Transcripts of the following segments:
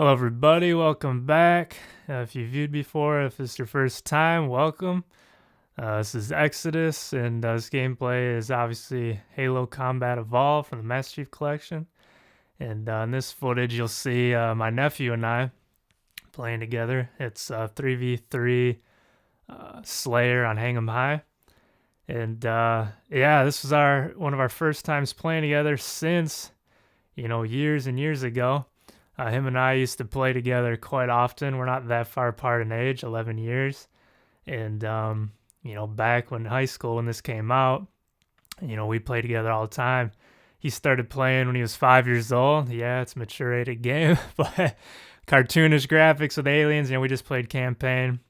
Hello, everybody. Welcome back. If you've viewed before, if it's your first time, welcome. This is Exodus, and this gameplay is obviously Halo Combat Evolved from the Master Chief Collection. And in this footage, you'll see my nephew and I playing together. It's 3v3 Slayer on Hang 'em High. And yeah, this was one of our first times playing together since, years and years ago. Him and I used to play together quite often. We're not that far apart in age, 11 years. And, back when high school, when this came out, we played together all the time. He started playing when he was 5 years old. Yeah, it's a mature rated game, but cartoonish graphics with aliens. We just played campaign.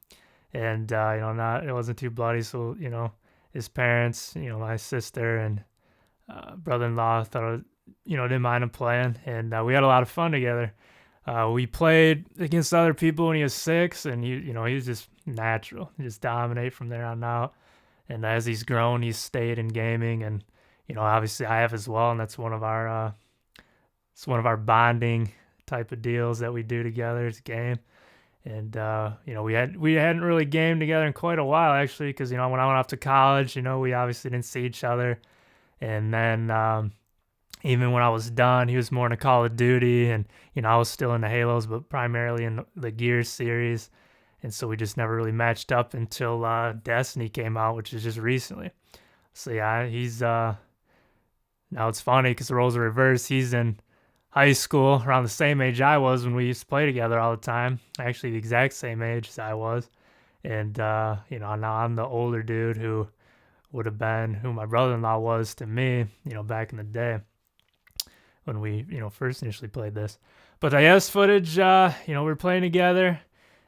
And, it wasn't too bloody. So, his parents, my sister and brother-in-law thought didn't mind him playing, and we had a lot of fun together. We played against other people when he was 6, and he was just natural. He just dominate from there on out. And as he's grown, he's stayed in gaming, and obviously I have as well. And that's one of our bonding type of deals that we do together. It's a game, and we hadn't really gamed together in quite a while actually, because when I went off to college, we obviously didn't see each other, and then. Even when I was done, he was more into Call of Duty, and I was still into Halos, but primarily in the Gears series. And so we just never really matched up until Destiny came out, which is just recently. So yeah, he's now it's funny because the roles are reversed. He's in high school around the same age I was when we used to play together all the time. Actually, the exact same age as I was. And now I'm the older dude who would have been who my brother-in-law was to me, back in the day when we, first initially played this. But this footage, we were playing together.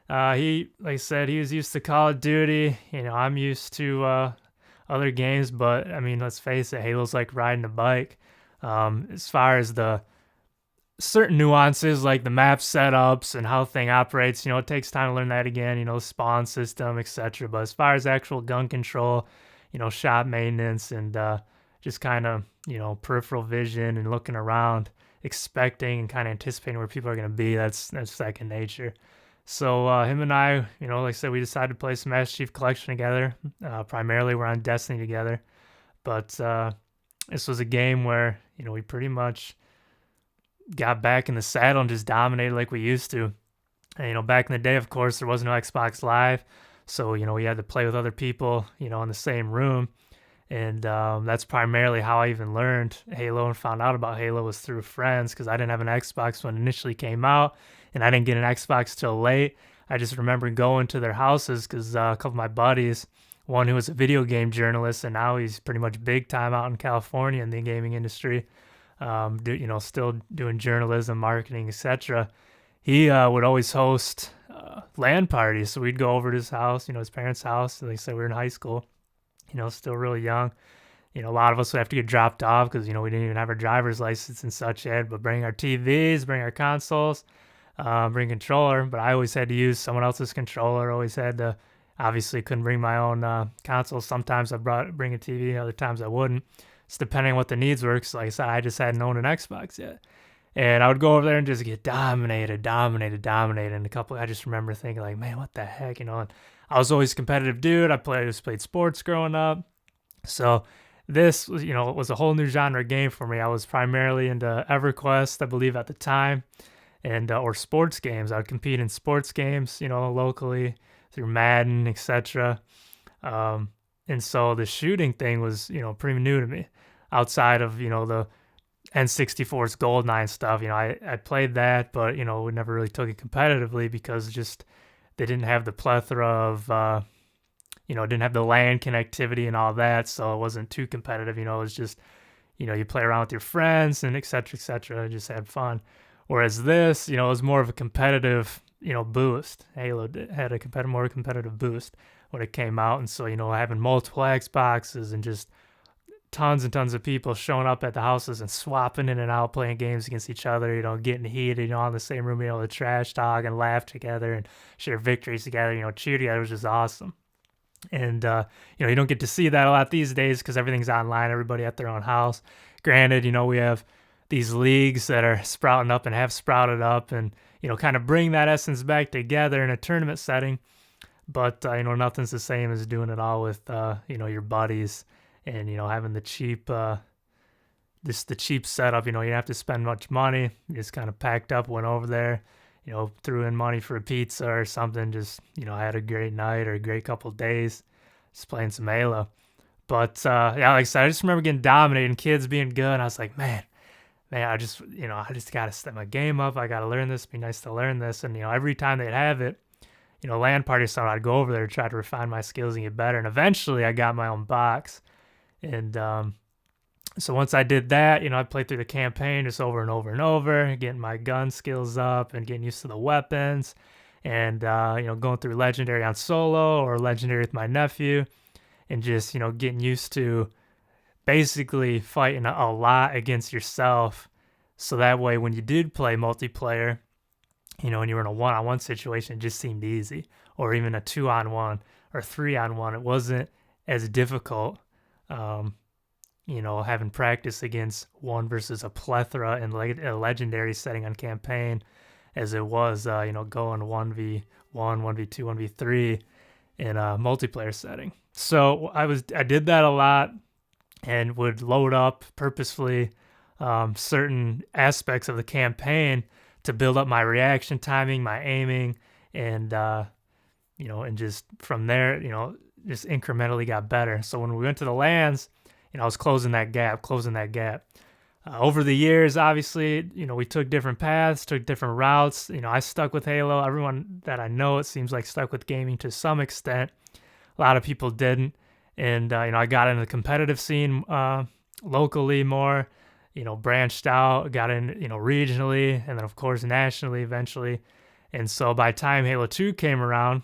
He, like I said, he was used to Call of Duty. I'm used to other games, but I mean, let's face it, Halo's like riding a bike. As far as the certain nuances, like the map setups and how the thing operates, it takes time to learn that again, spawn system, etc. But as far as actual gun control, shot maintenance, and just kind of, peripheral vision and looking around, expecting and kind of anticipating where people are going to be, that's second nature. So him and I, like I said, we decided to play some Master Chief Collection together. Primarily, we're on Destiny together. But this was a game where, we pretty much got back in the saddle and just dominated like we used to. And, back in the day, of course, there was no Xbox Live. So, we had to play with other people, in the same room. And that's primarily how I even learned Halo and found out about Halo was through friends, because I didn't have an Xbox when it initially came out, and I didn't get an Xbox till late. I just remember going to their houses because a couple of my buddies, one who was a video game journalist, and now he's pretty much big time out in California in the gaming industry, still doing journalism, marketing, etc. He would always host LAN parties, so we'd go over to his house, his parents' house. Like I said, we were in high school. Still really young. A lot of us would have to get dropped off because, we didn't even have our driver's license and such yet, but bring our TVs, bring our consoles, bring controller. But I always had to use someone else's controller, obviously couldn't bring my own console. Sometimes bring a TV, other times I wouldn't. It's depending on what the needs were, because like I said, I just hadn't owned an Xbox yet. And I would go over there and just get dominated. And I just remember thinking like, man, what the heck, and I was always a competitive dude. I played sports growing up. So this was, was a whole new genre game for me. I was primarily into EverQuest, I believe at the time, and or sports games. I would compete in sports games, locally through Madden, etc. And so the shooting thing was, pretty new to me outside of, the N64's GoldenEye stuff. I played that, but, we never really took it competitively because just they didn't have the plethora of, didn't have the LAN connectivity and all that, so it wasn't too competitive. It was just, you play around with your friends and et cetera, just had fun. Whereas this, it was more of a competitive, boost. Halo had a more competitive boost when it came out, and so, having multiple Xboxes and just tons and tons of people showing up at the houses and swapping in and out, playing games against each other, getting heated, in the same room, to trash talk and laugh together and share victories together, cheer together was just awesome. And, you don't get to see that a lot these days because everything's online, everybody at their own house. Granted, we have these leagues that are sprouting up and have sprouted up, and kind of bring that essence back together in a tournament setting. But nothing's the same as doing it all with your buddies, and having the cheap just the cheap setup. You didn't have to spend much money. You just kind of packed up, went over there, threw in money for a pizza or something. Just I had a great night or a great couple of days just playing some Halo. But yeah, like I said, I just remember getting dominated and kids being good. And I was like, man, I just got to step my game up. I got to learn this. It'd be nice to learn this. And every time they'd have it, LAN party started, I'd go over there to try to refine my skills and get better. And eventually, I got my own box. And so once I did that, I played through the campaign just over and over and over, getting my gun skills up and getting used to the weapons, and going through legendary on solo or legendary with my nephew, and just getting used to basically fighting a lot against yourself. So that way, when you did play multiplayer, and you were in a one-on-one situation, it just seemed easy, or even a 2-on-1 or 3-on-1. It wasn't as difficult. Having practice against one versus a plethora in a legendary setting on campaign as it was, going 1v1, 1v2, 1v3 in a multiplayer setting. So I did that a lot and would load up purposefully certain aspects of the campaign to build up my reaction timing, my aiming, and, and just from there, just incrementally got better. So when we went to the LANs, I was closing that gap. Over the years, obviously, we took different paths, took different routes. I stuck with Halo. Everyone that I know, it seems like, stuck with gaming to some extent. A lot of people didn't. And, I got into the competitive scene locally more, branched out, got in, regionally, and then, of course, nationally eventually. And so by the time Halo 2 came around,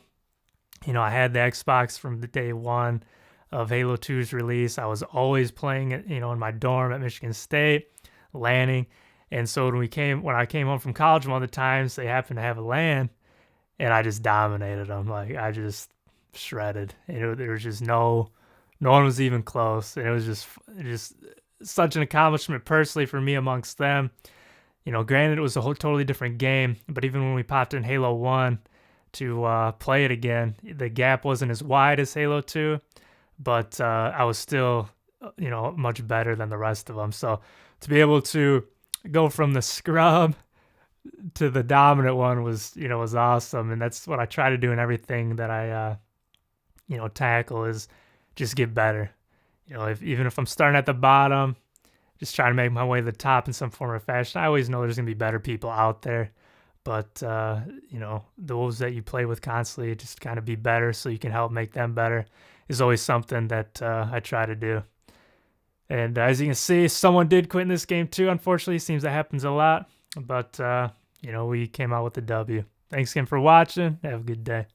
I had the Xbox from the day one of Halo 2's release. I was always playing it, in my dorm at Michigan State, LANing. And so when I came home from college one of the times, they happened to have a LAN, and I just dominated them. Like, I just shredded. There was just no one was even close. And it was just such an accomplishment personally for me amongst them. Granted, it was a whole totally different game, but even when we popped in Halo 1 to play it again, the gap wasn't as wide as Halo 2. But I was still, much better than the rest of them. So to be able to go from the scrub to the dominant one was awesome. And that's what I try to do in everything that I, tackle, is just get better. Even if I'm starting at the bottom, just trying to make my way to the top in some form or fashion. I always know there's going to be better people out there. But, those that you play with constantly, just kind of be better so you can help make them better, is always something that I try to do. And as you can see, someone did quit in this game too. Unfortunately, it seems that happens a lot. But, we came out with the W. Thanks again for watching. Have a good day.